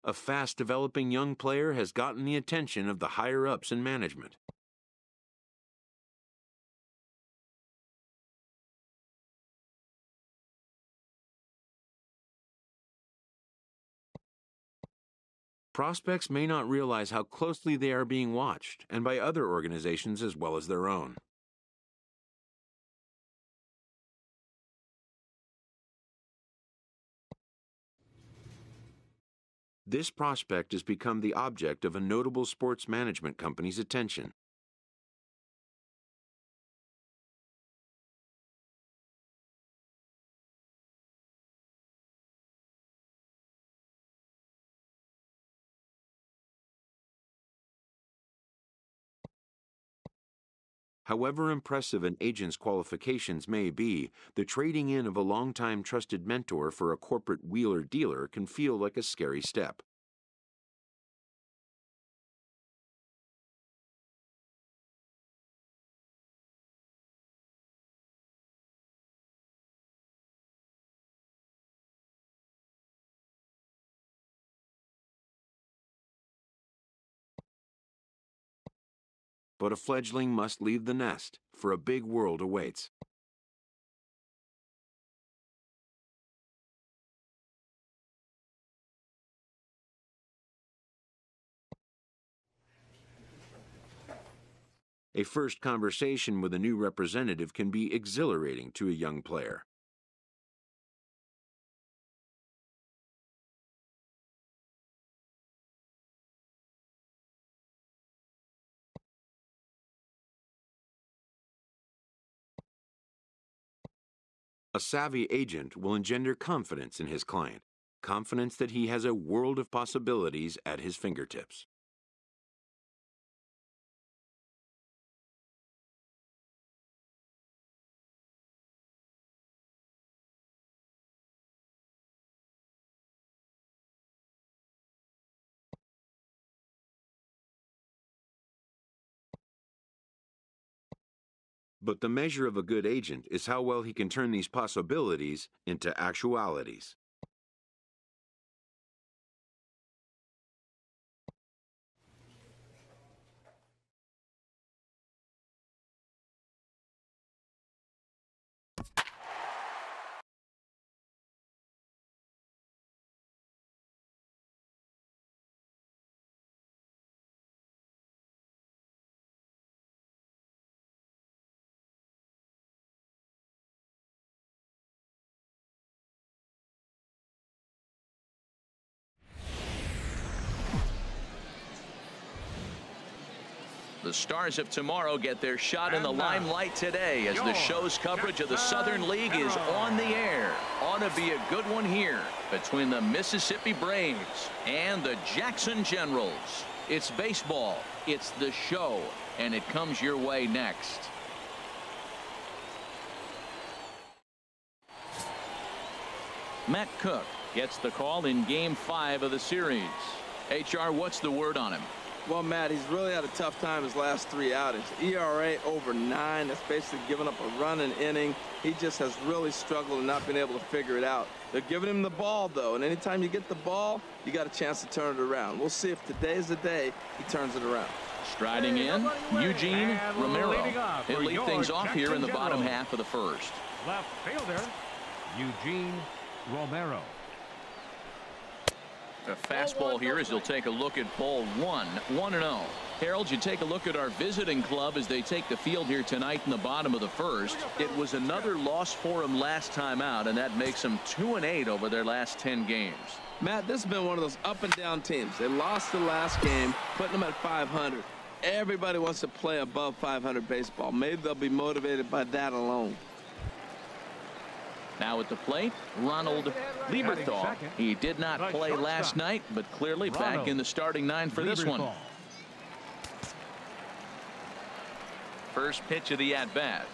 a fast-developing young player has gotten the attention of the higher-ups in management. Prospects may not realize how closely they are being watched, and by other organizations as well as their own. This prospect has become the object of a notable sports management company's attention. However impressive an agent's qualifications may be, the trading in of a longtime trusted mentor for a corporate wheeler-dealer can feel like a scary step. But a fledgling must leave the nest, for a big world awaits. A first conversation with a new representative can be exhilarating to a young player. A savvy agent will engender confidence in his client, confidence that he has a world of possibilities at his fingertips. But the measure of a good agent is how well he can turn these possibilities into actualities. The stars of tomorrow get their shot in the limelight today as the show's coverage of the Southern League is on the air. Ought to be a good one here between the Mississippi Braves and the Jackson Generals. It's baseball, it's the show, and it comes your way next. Matt Cook gets the call in Game 5 of the series. HR, what's the word on him? Well, Matt, he's really had a tough time his last 3 outings. ERA over 9. That's basically giving up a run an inning. He just has really struggled and not been able to figure it out. They're giving him the ball, though, and anytime you get the ball, you got a chance to turn it around. We'll see if today's the day he turns it around. Striding in, Eugene Romero. He'll lead things off here in the bottom half of the first. Left fielder, Eugene Romero. A fastball here as he'll take a look at ball 1-0. Harold, you take a look at our visiting club as they take the field here tonight in the bottom of the first. It was another loss for them last time out, and that makes them 2-8 over their last 10 games. Matt, this has been one of those up and down teams. They lost the last game, putting them at 500. Everybody wants to play above 500 baseball. Maybe they'll be motivated by that alone. Now at the plate, Ronald Lieberthal. He did not play last night, but clearly back in the starting 9 for this one. First pitch of the at-bat.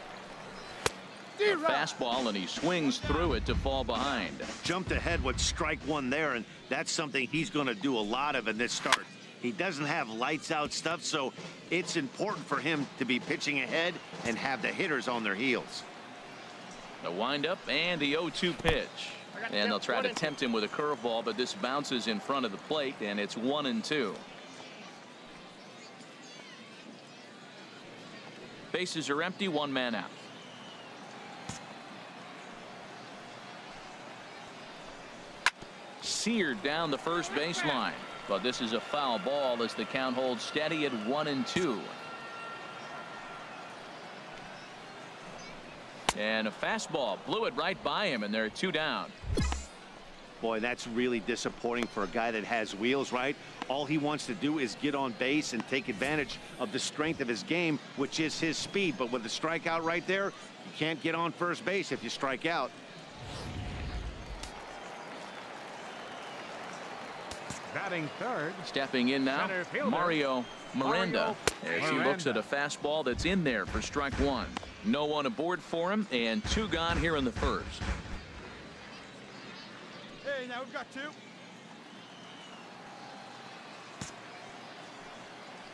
A fastball, and he swings through it to fall behind. Jumped ahead with strike 1 there, and that's something he's going to do a lot of in this start. He doesn't have lights-out stuff, so it's important for him to be pitching ahead and have the hitters on their heels. The windup and the 0-2 pitch. And they'll try to tempt him with a curveball, but this bounces in front of the plate, and it's 1-2. Bases are empty, one man out. Seared down the first baseline, but this is a foul ball as the count holds steady at 1-2. And a fastball blew it right by him, and there are two down. Boy, that's really disappointing for a guy that has wheels, right? All he wants to do is get on base and take advantage of the strength of his game, which is his speed. But with a strikeout right there, you can't get on first base if you strike out. Batting third. Stepping in now, Mario Miranda, as he looks at a fastball that's in there for strike one. No one aboard for him, and two gone here in the first. Hey, now we've got two.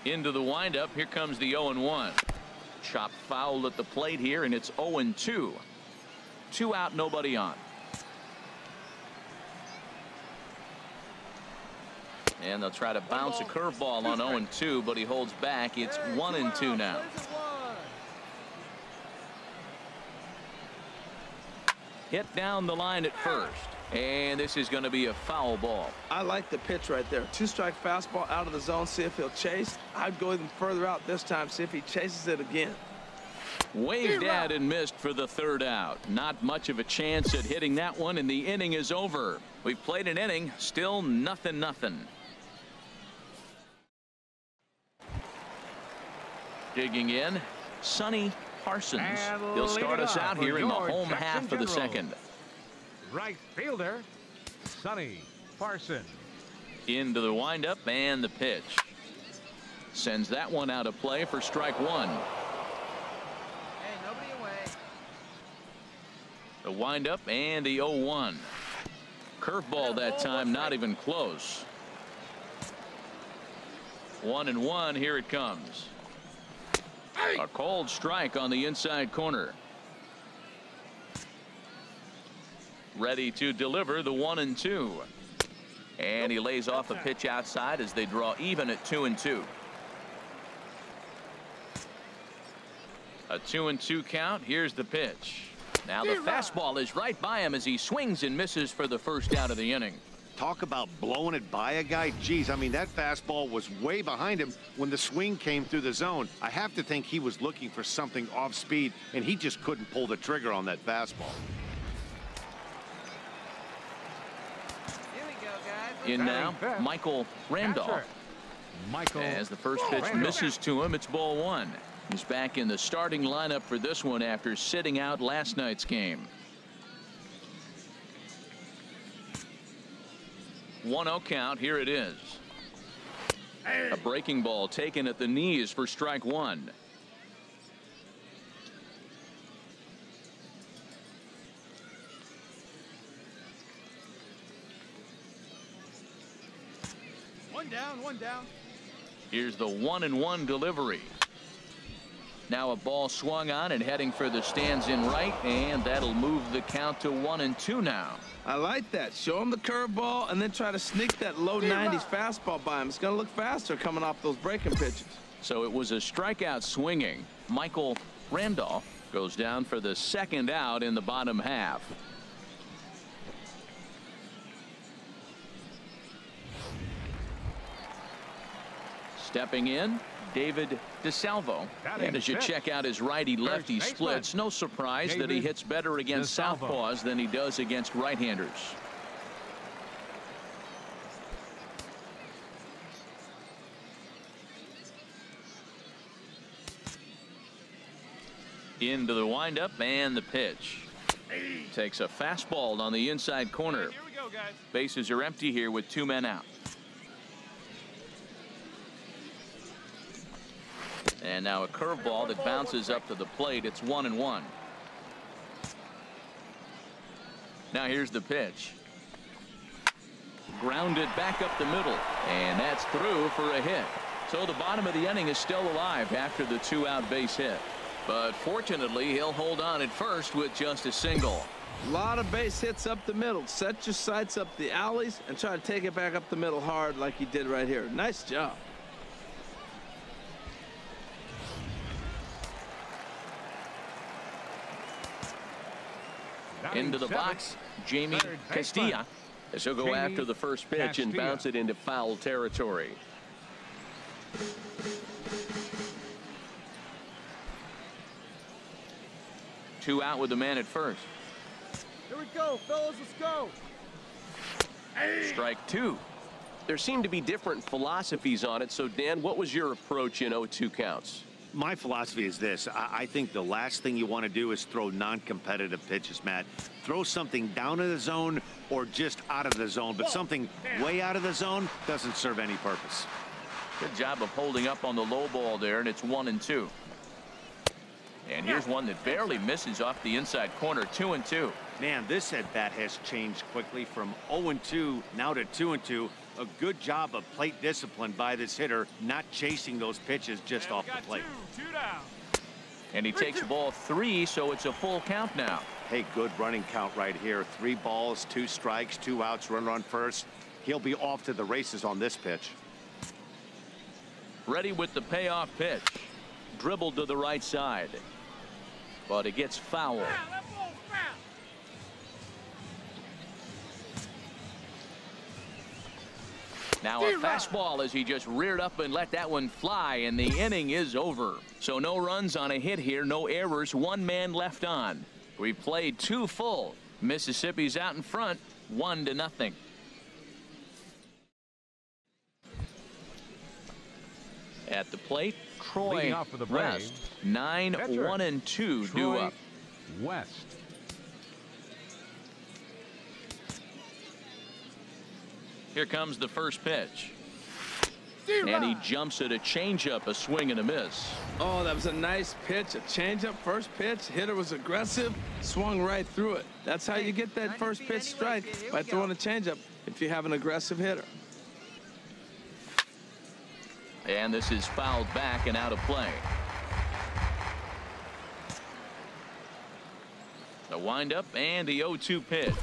Into the windup. Here comes the 0-1. Chop foul at the plate here, and it's 0-2. Two out, nobody on. And they'll try to bounce a curveball on 0-2, but he holds back. It's 1-2 now. Hit down the line at first. And this is going to be a foul ball. I like the pitch right there. Two-strike fastball out of the zone. See if he'll chase. I'd go even further out this time. See if he chases it again. Waved at and missed for the third out. Not much of a chance at hitting that one, and the inning is over. We've played an inning. Still 0-0. Digging in, Sonny Parsons. He'll start us out here in the home half of the second. Right fielder, Sonny Parsons. Into the windup and the pitch. Sends that one out of play for strike one. Hey, nobody away. The windup and the 0-1. Curveball that time, not even close. 1-1. Here it comes. A cold strike on the inside corner. Ready to deliver the 1-2. And he lays off a pitch outside as they draw even at 2-2. A 2-2 count. Here's the pitch. Now the fastball is right by him as he swings and misses for the first out of the inning. Talk about blowing it by a guy. Geez, I mean, that fastball was way behind him when the swing came through the zone. I have to think he was looking for something off speed, and he just couldn't pull the trigger on that fastball. Here we go, guys. In now, Michael Randolph. As the first pitch misses to him, it's ball one. He's back in the starting lineup for this one after sitting out last night's game. 1-0 count. Here it is. A breaking ball taken at the knees for strike one. One down. Here's the 1-1 delivery. Now a ball swung on and heading for the stands in right, and that'll move the count to 1-2 now. I like that. Show him the curveball and then try to sneak that low 90s fastball by him. It's going to look faster coming off those breaking pitches. So it was a strikeout swinging. Michael Randolph goes down for the second out in the bottom half. Stepping in, David DeSalvo. And as you check out his righty-lefty splits, no surprise that he hits better against southpaws than he does against right-handers. Into the windup and the pitch. Takes a fastball on the inside corner. Here we go, guys. Bases are empty here with two men out. And now a curveball that bounces up to the plate. It's 1-1. Now here's the pitch. Grounded back up the middle, and that's through for a hit. So the bottom of the inning is still alive after the 2-out base hit. But fortunately, he'll hold on at first with just a single. A lot of base hits up the middle. Set your sights up the alleys and try to take it back up the middle hard like he did right here. Nice job. Into the box, Jamie Castilla. As he'll go after the first pitch and bounce it into foul territory. Two out with the man at first. Here we go, fellas, let's go. Strike two. There seem to be different philosophies on it. So, Dan, what was your approach in 0-2 counts? My philosophy is this. I think the last thing you want to do is throw non-competitive pitches, Matt. Throw something down in the zone or just out of the zone, but something way out of the zone doesn't serve any purpose. Good job of holding up on the low ball there, and it's 1-2. And here's one that barely misses off the inside corner. 2-2. Man, this at bat has changed quickly from 0-2 now to 2-2. A good job of plate discipline by this hitter, not chasing those pitches just off the plate. Two down. And he takes ball 3, so it's a full count now. Hey, good running count right here. 3 balls, 2 strikes, 2 outs, runner on first. He'll be off to the races on this pitch. Ready with the payoff pitch. Dribbled to the right side. But it gets foul. Now a fastball as he just reared up and let that one fly, and the inning is over. So no runs on a hit here, no errors, 1 man left on. We played 2 full. Mississippi's out in front, 1-0. At the plate, Troy West, 9-1-2 due up. West. Here comes the first pitch. And he jumps at a changeup, a swing and a miss. Oh, that was a nice pitch. A changeup first pitch. Hitter was aggressive, swung right through it. That's how you get that first pitch strike, by throwing a changeup if you have an aggressive hitter. And this is fouled back and out of play. The windup and the 0-2 pitch.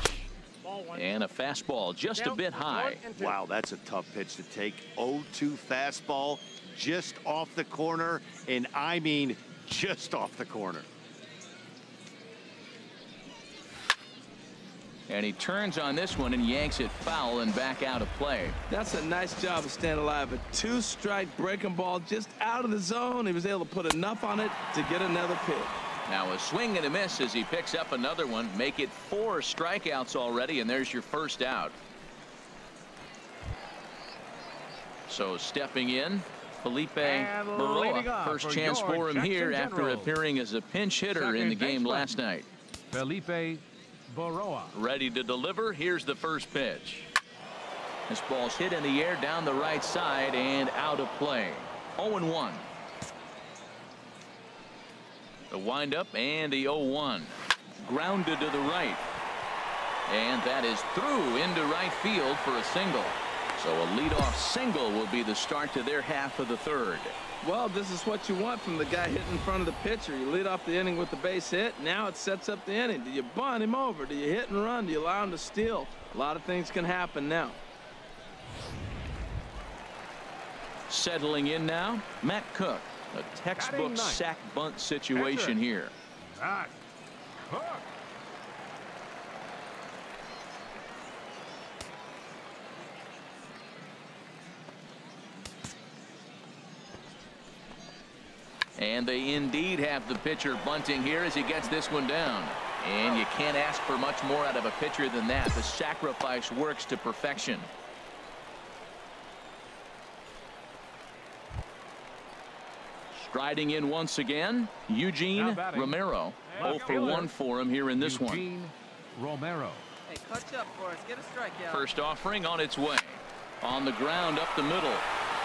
And a fastball just a bit high. Wow, that's a tough pitch to take. 0-2 fastball just off the corner, and I mean just off the corner. And he turns on this one and yanks it foul and back out of play. That's a nice job of staying alive. A 2-strike breaking ball just out of the zone. He was able to put enough on it to get another pitch. Now a swing and a miss as he picks up another one. Make it 4 strikeouts already, and there's your first out. So stepping in, Felipe Baroa. First chance for him here after appearing as a pinch hitter in the game last night. Felipe Baroa. Ready to deliver. Here's the first pitch. This ball's hit in the air down the right side and out of play. 0-1. The windup and the 0-1. Grounded to the right. And that is through into right field for a single. So a leadoff single will be the start to their half of the third. Well, this is what you want from the guy hitting in front of the pitcher. You lead off the inning with the base hit. Now it sets up the inning. Do you bunt him over? Do you hit and run? Do you allow him to steal? A lot of things can happen now. Settling in now, Matt Cook. A textbook sack bunt situation here. Cook. And they indeed have the pitcher bunting here as he gets this one down. And you can't ask for much more out of a pitcher than that. The sacrifice works to perfection. Striding in once again, Eugene Romero. 0 for 1 for him here in this one. Eugene Romero. Hey, clutch up for us. Get a strikeout. First offering on its way. On the ground up the middle.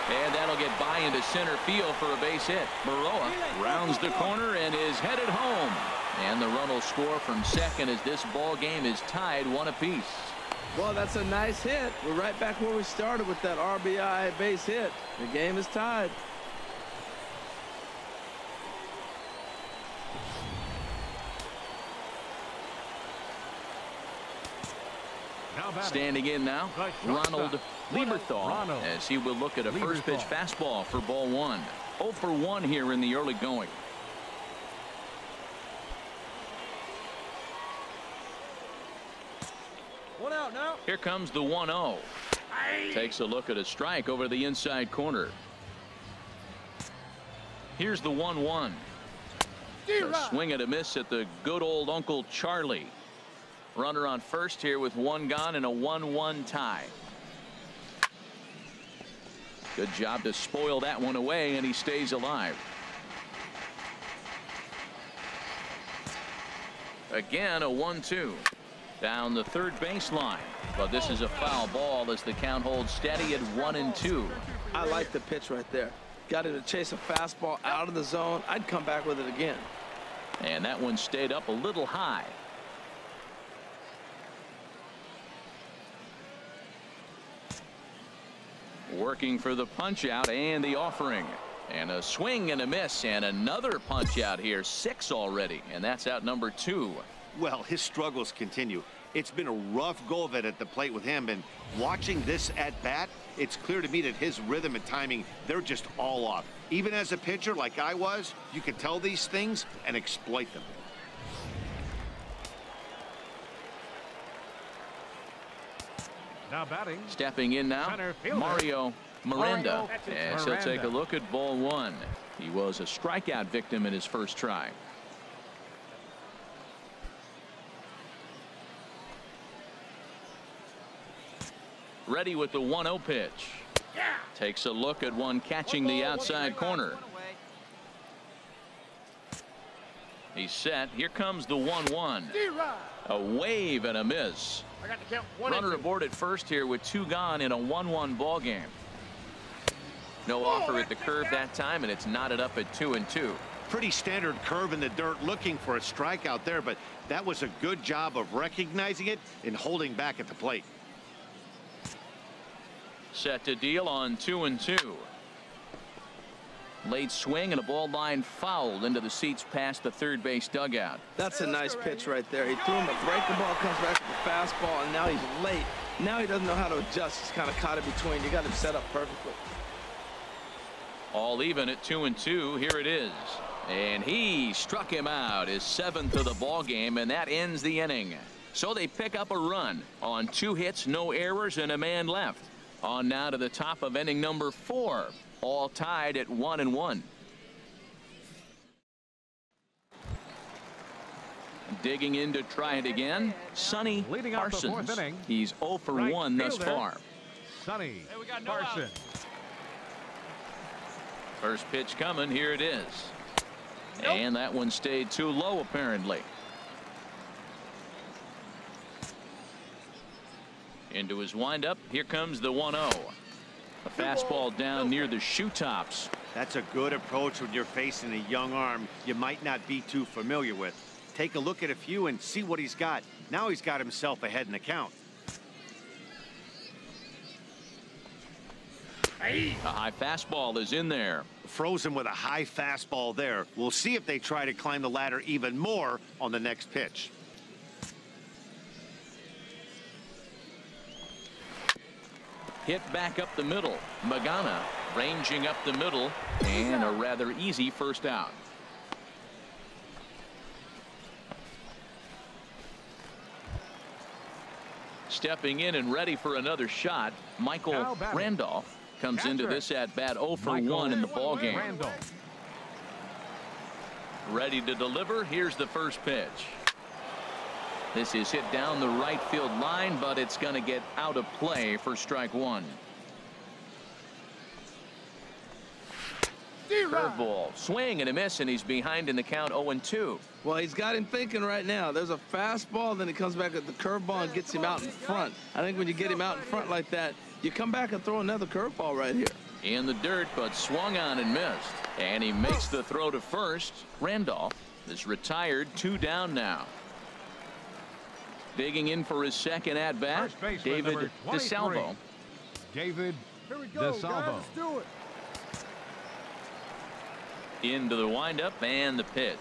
And that'll get by into center field for a base hit. Baroa rounds the corner and is headed home. And the run will score from second as this ball game is tied 1 apiece. Well, that's a nice hit. We're right back where we started with that RBI base hit. The game is tied. Standing in now, Ronald Lieberthal, as he will look at a first pitch fastball for ball one. 0 for 1 here in the early going. One out now. Here comes the 1-0. Takes a look at a strike over the inside corner. Here's the 1-1. A swing and a miss at the good old Uncle Charlie. Runner on first here with one gone and a 1-1 tie. Good job to spoil that one away, and he stays alive. Again, a 1-2. Down the third baseline, but this is a foul ball as the count holds steady at 1-2. I like the pitch right there. Got him to chase a fastball out of the zone. I'd come back with it again. And that one stayed up a little high. Working for the punch out and the offering. And a swing and a miss and another punch out here. 6 already, and that's out number 2. Well, his struggles continue. It's been a rough go of it at the plate with him, and watching this at bat, it's clear to me that his rhythm and timing, they're just all off. Even as a pitcher like I was, you can tell these things and exploit them. Now batting. Stepping in now, Mario Miranda, as he'll take a look at ball one. He was a strikeout victim in his first try. Ready with the 1-0 pitch. Takes a look at one catching the outside corner. He's set. Here comes the 1-1. A wave and a miss. Runner aboard at first here with 2 gone in a 1-1 ball game. No offer at the curve that time, and it's knotted up at 2-2. Pretty standard curve in the dirt, looking for a strikeout there, but that was a good job of recognizing it and holding back at the plate. Set to deal on 2-2. Late swing and a ball line fouled into the seats past the third base dugout. That's a nice pitch right there. He threw him a breaking ball, comes back with a fastball, and now he's late. Now he doesn't know how to adjust. He's kind of caught in between. You got him set up perfectly. All even at 2-2. Here it is. And he struck him out, his 7th of the ball game, and that ends the inning. So they pick up a run on 2 hits, no errors, and a man left. On now to the top of inning number 4. All tied at 1-1. Digging in to try it again, Sonny Parsons. He's 0 for 1 thus far. Sonny Parsons. First pitch coming. Here it is. And that one stayed too low, apparently. Into his windup. Here comes the 1-0. A fastball down near the shoe tops. That's a good approach when you're facing a young arm you might not be too familiar with. Take a look at a few and see what he's got. Now he's got himself ahead in the count. A high fastball is in there. Frozen with a high fastball there. We'll see if they try to climb the ladder even more on the next pitch. Hit back up the middle. Magana ranging up the middle, and a rather easy first out. Stepping in and ready for another shot, Michael Randolph comes into this at bat 0 for 1 in the ball game. Ready to deliver. Here's the first pitch. This is hit down the right field line, but it's going to get out of play for strike 1. Curveball, swing and a miss, and he's behind in the count 0-2. Well, he's got him thinking right now. There's a fastball, then he comes back at the curveball and gets him out in front. I think when you get him out in front like that, you come back and throw another curveball right here. In the dirt, but swung on and missed. And he makes the throw to first. Randolph is retired, 2 down now. Digging in for his second at-bat, David DeSalvo. David DeSalvo. Into the windup and the pitch.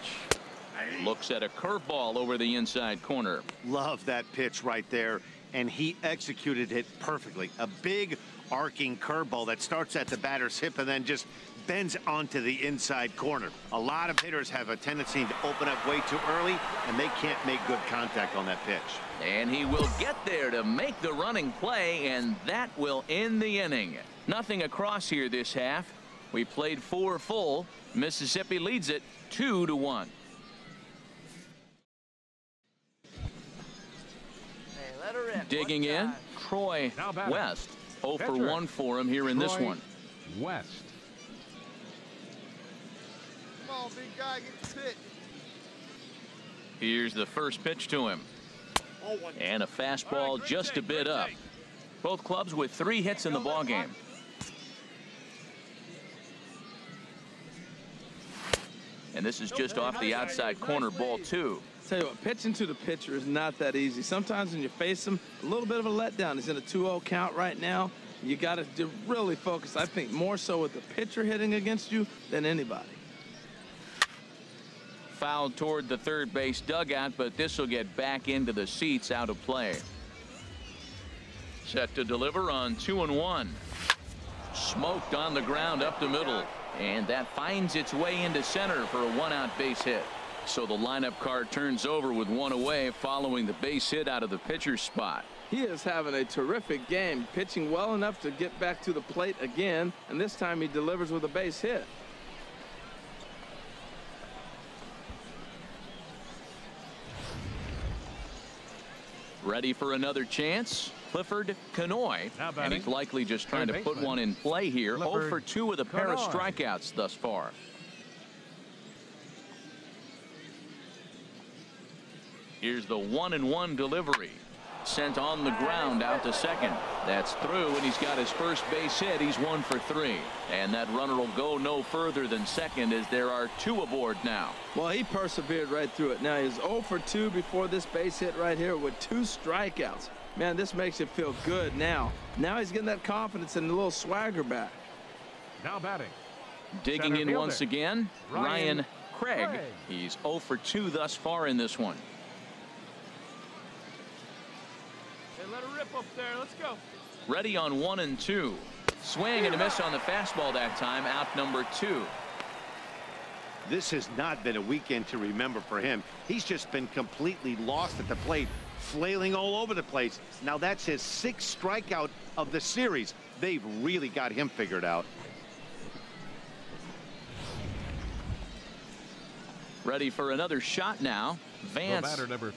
Looks at a curveball over the inside corner. Love that pitch right there. and he executed it perfectly. A big arcing curveball that starts at the batter's hip and then just bends onto the inside corner. A lot of hitters have a tendency to open up way too early, and they can't make good contact on that pitch. And he will get there to make the running play, and that will end the inning. Nothing across here this half. We played 4 full. Mississippi leads it 2-1. Digging in, Troy West. 0 for 1 for him here in this one. West. Come on, big guy, get the pitch. Here's the first pitch to him. And a fastball just a bit up. Both clubs with 3 hits in the ballgame. And this is just off the outside corner, ball 2. Tell you what, pitching to the pitcher is not that easy. Sometimes when you face him, a little bit of a letdown. He's in a 2-0 count right now. You got to really focus, I think, more so with the pitcher hitting against you than anybody. Fouled toward the third base dugout, but this will get back into the seats, out of play. Set to deliver on 2-1. Smoked on the ground up the middle, and that finds its way into center for a 1-out base hit. So the lineup card turns over with 1 away following the base hit out of the pitcher's spot. He is having a terrific game, pitching well enough to get back to the plate again, and this time he delivers with a base hit. Ready for another chance? Clifford Canoy, and he's likely just trying to put one in play here. 0 for 2 with a pair of strikeouts thus far. Here's the 1-1 delivery. Sent on the ground out to second. That's through, and he's got his first base hit. He's 1 for 3. And that runner will go no further than second, as there are 2 aboard now. Well, he persevered right through it. Now he's 0 for 2 before this base hit right here with 2 strikeouts. Man, this makes you feel good now. Now he's getting that confidence and a little swagger back. Now batting. Digging in once again, Ryan Craig. He's 0 for 2 thus far in this one. Let her rip up there. Let's go. Ready on 1-2. Swing and a miss on the fastball that time. Out number 2. This has not been a weekend to remember for him. He's just been completely lost at the plate, flailing all over the place. Now that's his 6th strikeout of the series. They've really got him figured out. Ready for another shot now. Vance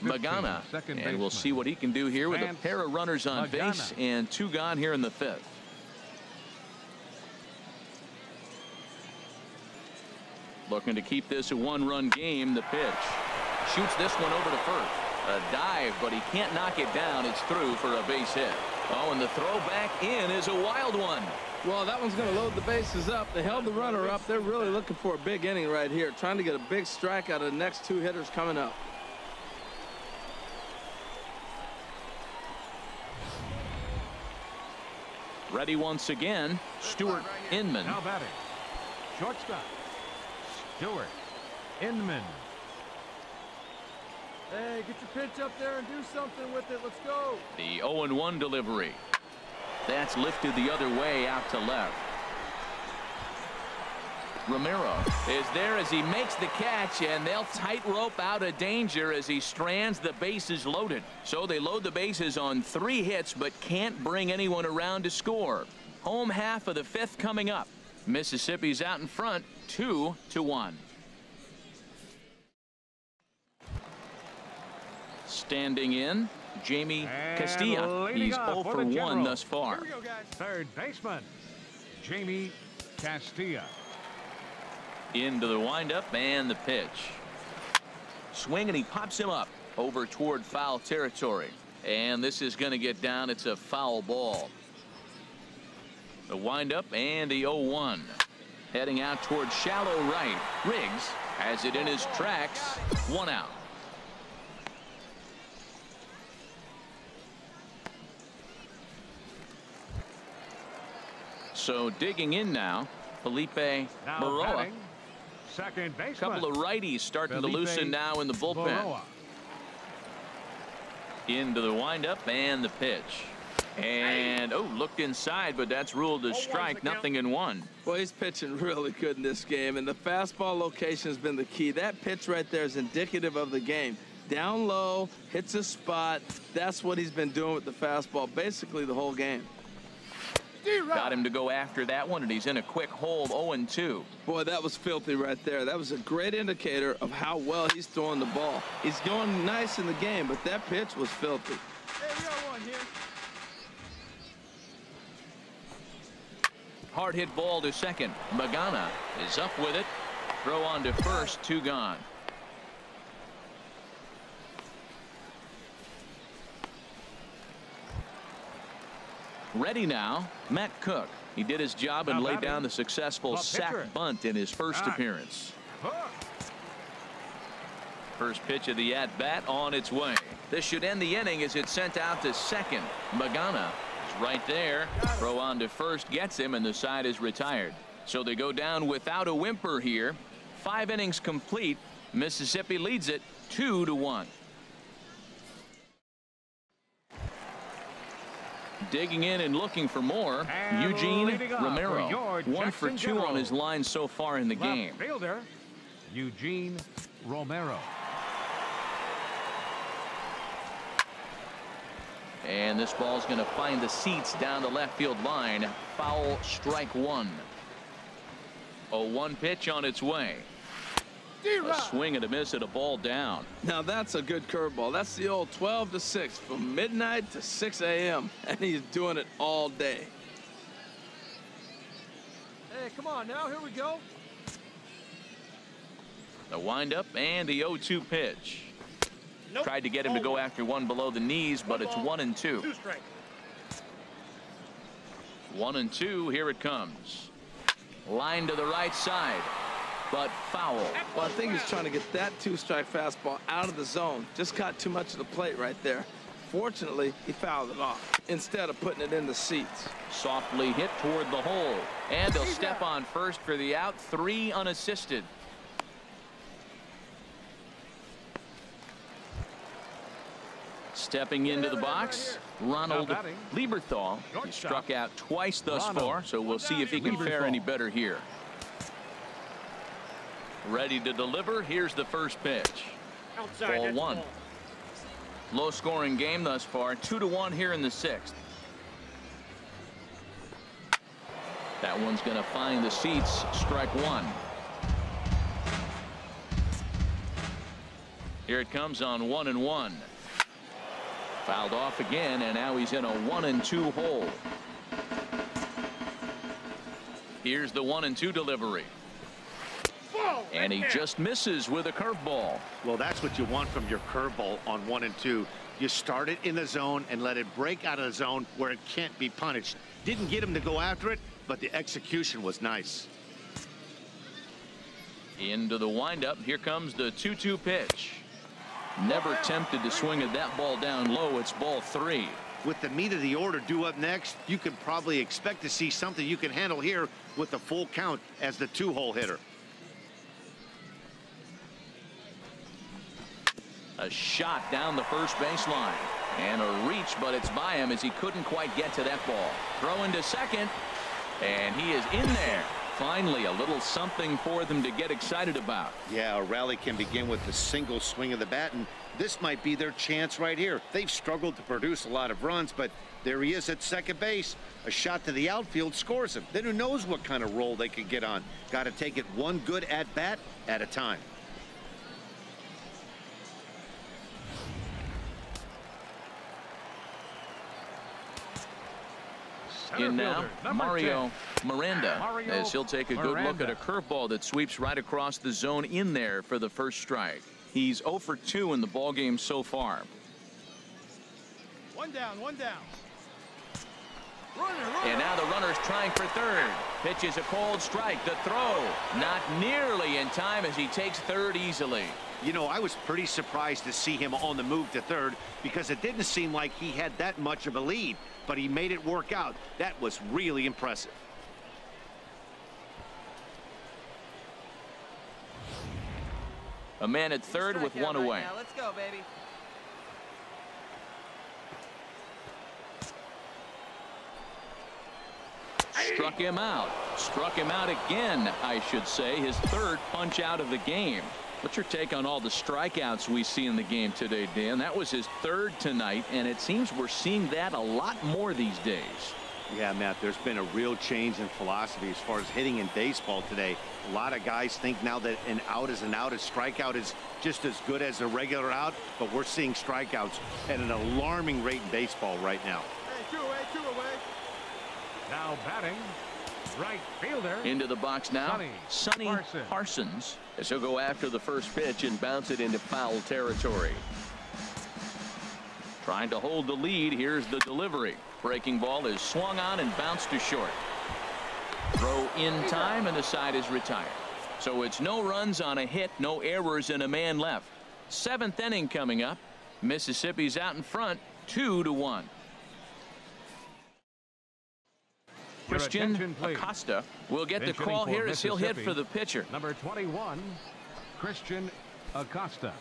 Magana, and we'll see what he can do here with a pair of runners on base and 2 gone here in the 5th. Looking to keep this a 1-run game. The pitch. Shoots this one over to first. A dive, but he can't knock it down. It's through for a base hit. Oh, and the throw back in is a wild one. Well, that one's going to load the bases up. They held the runner up. They're really looking for a big inning right here, trying to get a big strike out of the next 2 hitters coming up. Ready once again, Stuart Inman. Now batting. Shortstop. Stuart Inman. Hey, get your pitch up there and do something with it. Let's go. The 0-1 delivery. That's lifted the other way out to left. Romero is there as he makes the catch, and they'll tightrope out of danger as he strands the bases loaded. So they load the bases on 3 hits, but can't bring anyone around to score. Home half of the 5th coming up. Mississippi's out in front, 2-1. Standing in, Jamie Castilla. He's 0 for 1 thus far. Here we go, guys. Third baseman, Jamie Castilla. Into the windup and the pitch. Swing, and he pops him up over toward foul territory. And this is going to get down. It's a foul ball. The windup and the 0-1. Heading out toward shallow right. Riggs has it in his tracks. 1 out. So digging in now, Felipe Baroa. Second baseman. Couple of righties starting to loosen now in the bullpen. Baroa. Into the windup and the pitch. And, oh, looked inside, but that's ruled a strike, nothing in one. Well, he's pitching really good in this game, and the fastball location has been the key. That pitch right there is indicative of the game. Down low, hits a spot. That's what he's been doing with the fastball basically the whole game. Got him to go after that one, and he's in a quick hold, 0-2. Boy, that was filthy right there. That was a great indicator of how well he's throwing the ball. He's going nice in the game, but that pitch was filthy. Hey, we got one here. Hard hit ball to second. Magana is up with it. Throw on to first, 2 gone. Ready now, Matt Cook. He did his job and laid down the successful sac bunt in his first appearance. First pitch of the at-bat on its way. This should end the inning as it's sent out to second. Magana is right there. Throw on to first gets him, and the side is retired. So they go down without a whimper here. 5 innings complete. Mississippi leads it 2-1. Digging in and looking for more, And Eugene leading off Romero. for 1 for 2 Jacksonville. on his line so far in the game. Left fielder, Eugene Romero. And this ball's going to find the seats down the left field line. Foul, strike 1. A 1 pitch on its way. A swing and a miss at a ball down. Now that's a good curveball. That's the old 12 to 6 from midnight to 6 a.m. and he's doing it all day. Hey, come on now. Here we go. The windup and the 0-2 pitch. Tried to get him to go after one below the knees, but it's 1-2. 1-2. Here it comes. Line to the right side, but foul. Well, I think he's trying to get that 2-strike fastball out of the zone. Just caught too much of the plate right there. Fortunately, he fouled it off instead of putting it in the seats. Softly hit toward the hole, and they'll step on first for the out. 3 unassisted. Stepping into the box, Ronald Lieberthal. He struck out twice thus far, so we'll see if he can fare any better here. Ready to deliver. Here's the first pitch. Ball 1. Low scoring game thus far. 2-1 here in the 6th. That one's going to find the seats. Strike 1. Here it comes on 1-1. Fouled off again, and now he's in a 1-2 hole. Here's the 1-2 delivery. And he just misses with a curveball. Well, that's what you want from your curveball on 1-2. You start it in the zone and let it break out of the zone where it can't be punished. Didn't get him to go after it, but the execution was nice. Into the windup. Here comes the 2-2 pitch. Never tempted to swing at that ball down low. It's ball 3. With the meat of the order due up next, you can probably expect to see something you can handle here with the full count as the 2-hole hitter. A shot down the first baseline, and a reach, but it's by him as he couldn't quite get to that ball. Throw into second, and he is in there. Finally, a little something for them to get excited about. Yeah, a rally can begin with the single swing of the bat, and this might be their chance right here. They've struggled to produce a lot of runs, but there he is at second base. A shot to the outfield scores him. Then who knows what kind of roll they could get on. Got to take it one good at-bat at a time. In now, Mario Miranda, as he'll take a good look at a curveball that sweeps right across the zone in there for the first strike. He's 0 for 2 in the ballgame so far. One down, one down. And now the runner's trying for third. Pitches a cold strike. The throw not nearly in time as he takes third easily. You know, I was pretty surprised to see him on the move to third because it didn't seem like he had that much of a lead, but he made it work out. That was really impressive. A man at third with one away. Now let's go, baby. struck him out. Struck him out again, I should say. His third punch out of the game. What's your take on all the strikeouts we see in the game today, Dan? That was his third tonight, and it seems we're seeing that a lot more these days. Yeah, Matt, there's been a real change in philosophy as far as hitting in baseball today. A lot of guys think now that an out is an out. A strikeout is just as good as a regular out, but we're seeing strikeouts at an alarming rate in baseball right now. Hey, two away. Now batting, right fielder. Into the box now, Sonny Parsons, as he'll go after the first pitch and bounce it into foul territory. Trying to hold the lead. Here's the delivery. Breaking ball is swung on and bounced to short. Throw in time, and the side is retired. So it's no runs on a hit, no errors, and a man left. Seventh inning coming up. Mississippi's out in front, 2-1. Christian Acosta will get the call here as he'll hit for the pitcher. Number 21, Christian Acosta.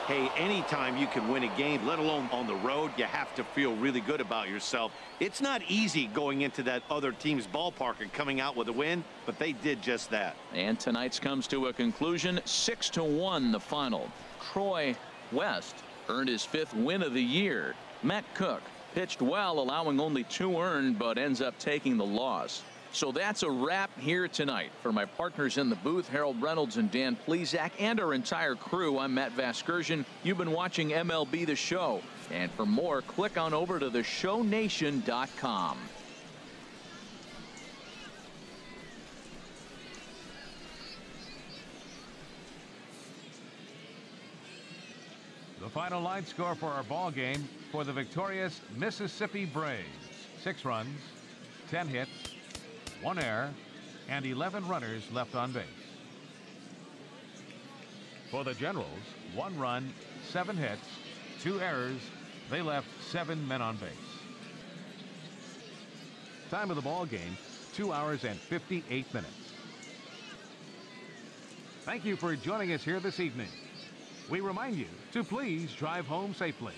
Hey, anytime you can win a game, let alone on the road, you have to feel really good about yourself. It's not easy going into that other team's ballpark and coming out with a win, but they did just that. And tonight's comes to a conclusion, 6-1 the final. Troy West earned his 5th win of the year. Matt Cook pitched well, allowing only 2 earned, but ends up taking the loss. So that's a wrap here tonight. For my partners in the booth, Harold Reynolds and Dan Plesac, and our entire crew, I'm Matt Vasgersian. You've been watching MLB The Show. And for more, click on over to theshownation.com. The final line score for our ball game for the victorious Mississippi Braves. 6 runs, 10 hits, 1 error, and 11 runners left on base. For the Generals, 1 run, 7 hits, 2 errors. They left 7 men on base. Time of the ball game, 2 hours and 58 minutes. Thank you for joining us here this evening. We remind you to please drive home safely.